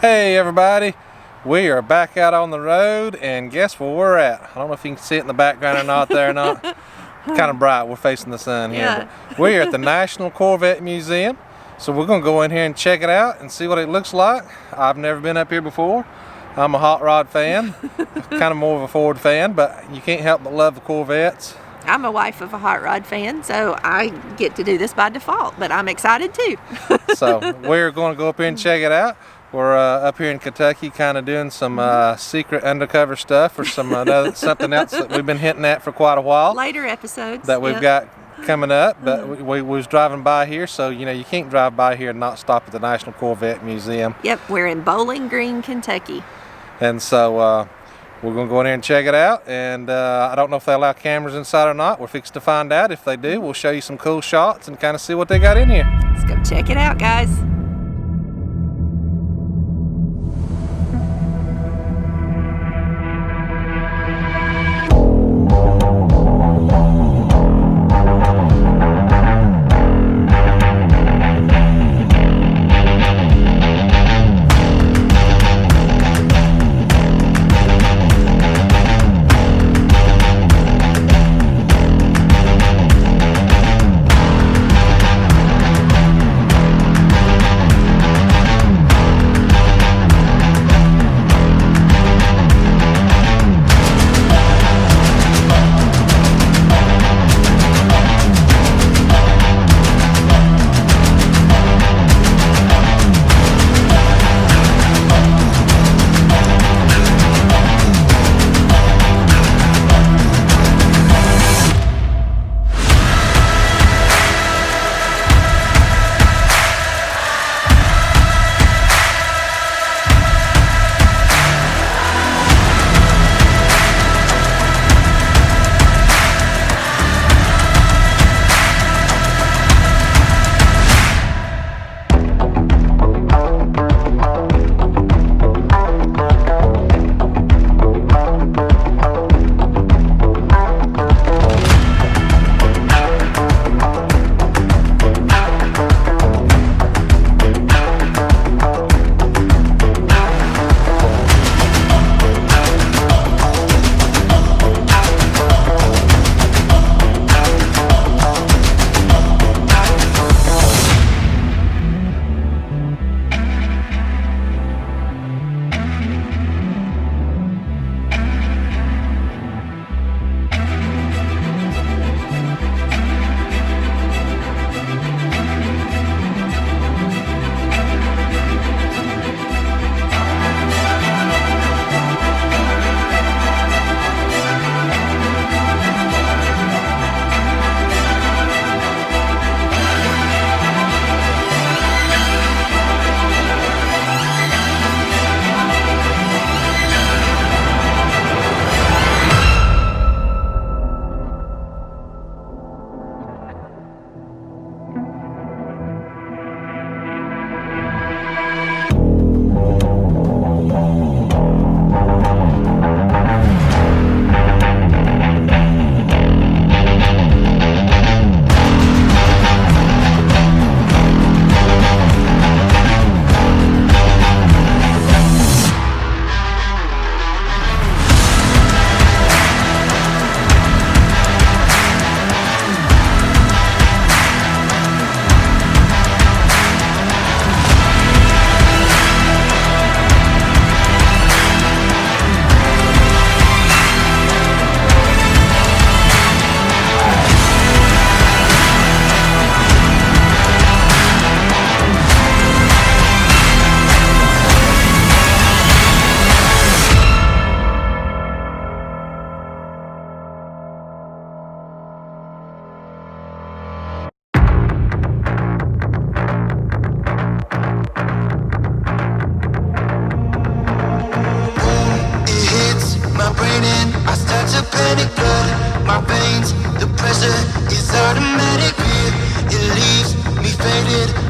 Hey everybody, we are back out on the road, and guess where we're at? I don't know if you can see it in the background or not there or not. Kind of bright, we're facing the sun here. Yeah. But we are at the National Corvette Museum, so we're going to go in here and check it out and see what it looks like. I've never been up here before. I'm a hot rod fan, kind of more of a Ford fan, but you can't help but love the Corvettes. I'm a wife of a hot rod fan, so I get to do this by default, but I'm excited too. So we're going to go up here and check it out. We're up here in Kentucky kind of doing some secret undercover stuff or some something else that we've been hinting at for quite a while. Later episodes. That we've got coming up, but we was driving by here, so you know you can't drive by here and not stop at the National Corvette Museum. Yep, we're in Bowling Green, Kentucky. And so we're going to go in here and check it out, and I don't know if they allow cameras inside or not. We're fixing to find out. If they do, we'll show you some cool shots and kind of see what they got in here. Let's go check it out, guys.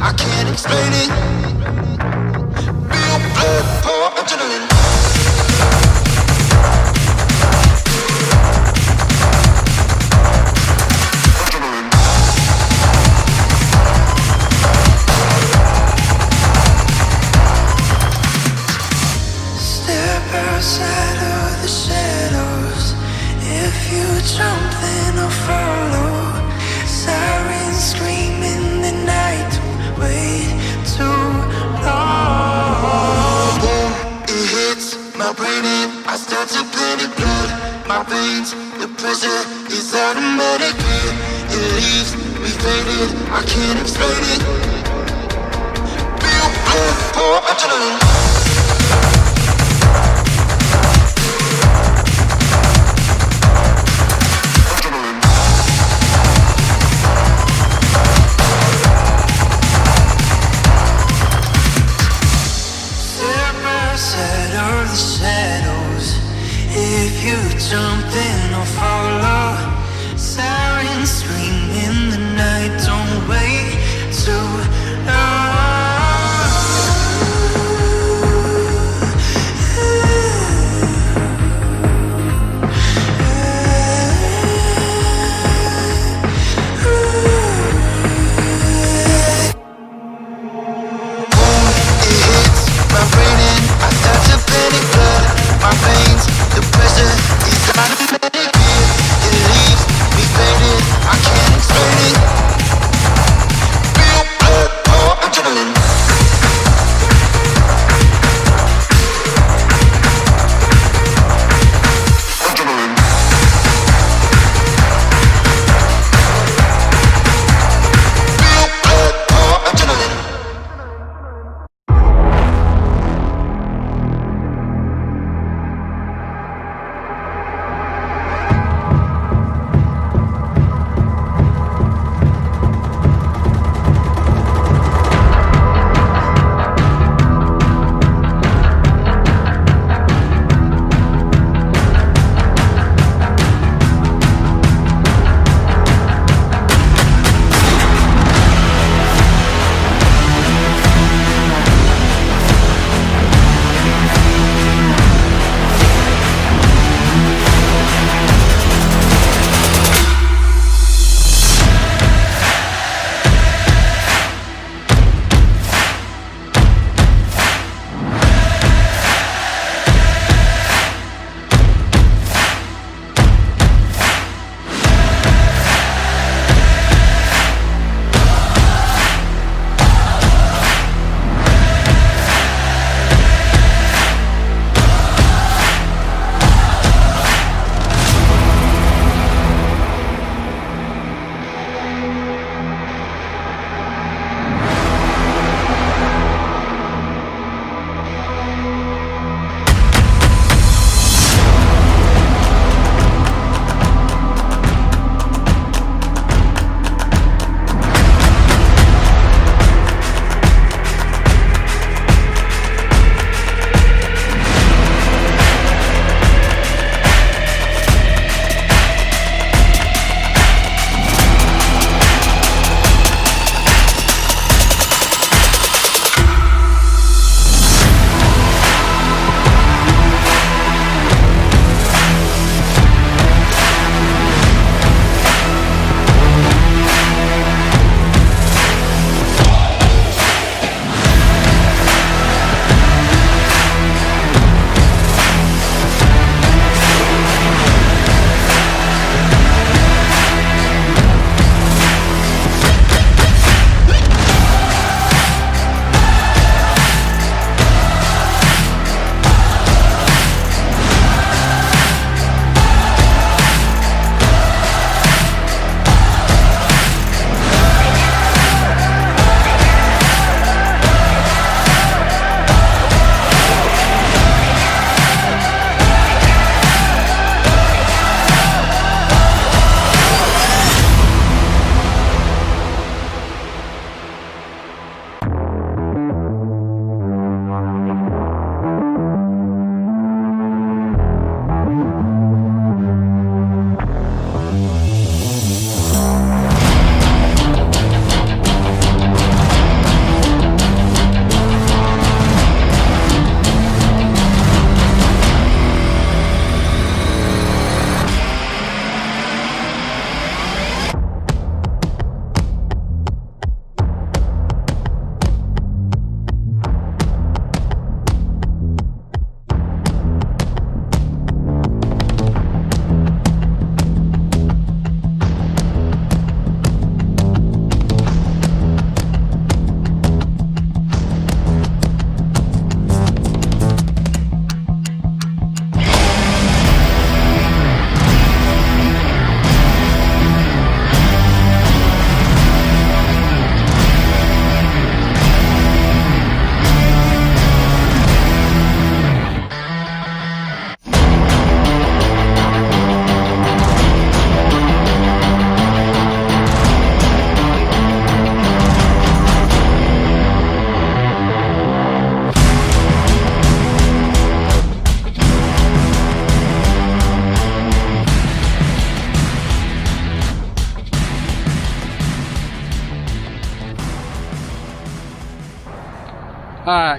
I can't explain it. Feel blood pour adrenaline. you jump, then I'll follow. Sirens scream in the night. Don't wait too long. Boom, it hits my brain and I start to panic. Blood, my veins, the pressure is automatic. It leaves me faded, I can't explain it. Feel blood pour adrenaline. Of the shadows, if you jump then I'll follow. Sirens scream in the night, don't wait too long. My brain and I start to panic. Blood, my veins, the pressure is automatic. It leaves me faded, I can't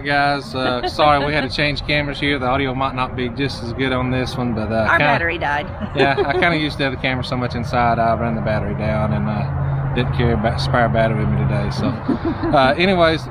right, guys. Sorry, we had to change cameras here. The audio might not be just as good on this one, but our battery died. Yeah, I kind of used the other camera so much inside, I ran the battery down and didn't carry a spare battery with me today. So, anyways,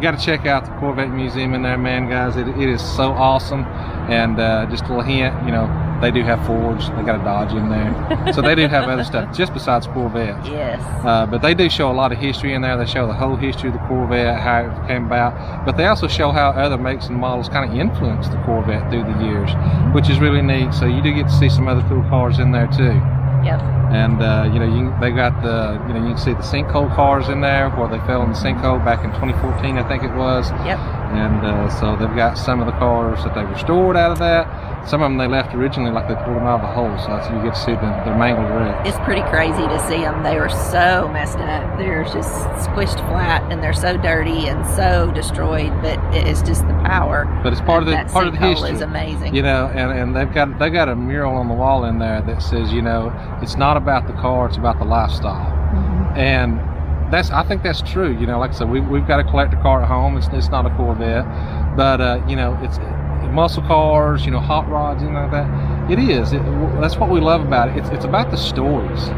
got to check out the Corvette Museum in there, man, guys. It is so awesome. And just a little hint, you know, they do have Fords. They got a Dodge in there, so they do have other stuff just besides Corvettes. Yes. But they do show a lot of history in there. They show the whole history of the Corvette, how it came about. But they also show how other makes and models kind of influenced the Corvette through the years, which is really neat. So you do get to see some other cool cars in there too. Yep. And you know, they got the, you know, you can see the sinkhole cars in there where they fell in the sinkhole back in 2014, I think it was. Yep. And so they've got some of the cars that they restored out of that. Some of them they left originally, like they pulled them out of the hole, so that's, you get to see their mangled wrecks. It's pretty crazy to see them. They were so messed up. They're just squished flat, and they're so dirty and so destroyed. But it is just the power. But it's part of the history. Is amazing. You know, and they've got a mural on the wall in there that says, you know, it's not about the car, it's about the lifestyle. Mm-hmm. And I think that's true. You know, like I said, we've got a collector car at home. It's not a Corvette, but you know, it's muscle cars, you know, hot rods, and like that. It is. That's what we love about it. It's about the stories.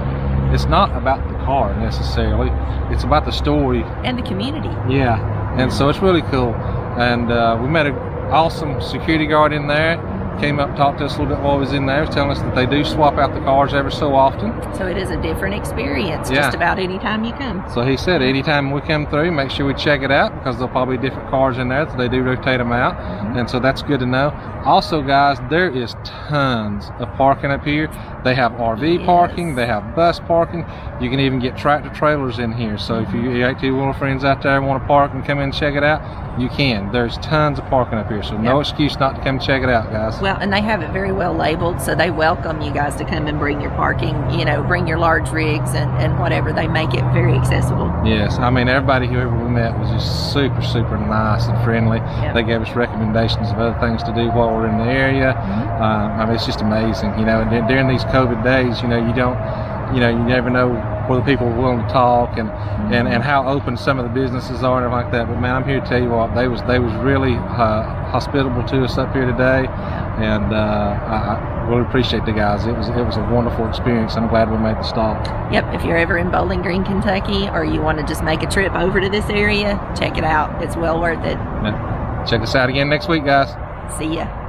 It's not about the car necessarily. It's about the story and the community. Yeah, and so it's really cool. And we met an awesome security guard in there. Came up, talked to us a little bit while he was in there. He was telling us that they do swap out the cars every so often. So it is a different experience just about any time you come. So he said anytime we come through, make sure we check it out, because there'll probably be different cars in there, so they do rotate them out. Mm-hmm. And so that's good to know. Also, guys, there is tons of parking up here. They have RV parking, they have bus parking. You can even get tractor trailers in here. So if you active-wheeler friends out there want to park and come in and check it out, you can. There's tons of parking up here, so no excuse not to come check it out, guys. Well, and they have it very well labeled, so they welcome you guys to come and bring your parking, you know, bring your large rigs and whatever. They make it very accessible. Yes, I mean, everybody, whoever we met, was just super, super nice and friendly. Yep. They gave us recommendations of other things to do while we're in the area. Mm-hmm. I mean, it's just amazing, you know, and during these COVID days, you know, you never know whether people are willing to talk and how open some of the businesses are and everything like that. But man, I'm here to tell you what, they was really hospitable to us up here today, and I really appreciate the guys. It was a wonderful experience. I'm glad we made the stop. Yep, if you're ever in Bowling Green, Kentucky, or you want to just make a trip over to this area, check it out. It's well worth it. Yeah. Check us out again next week, guys. See ya.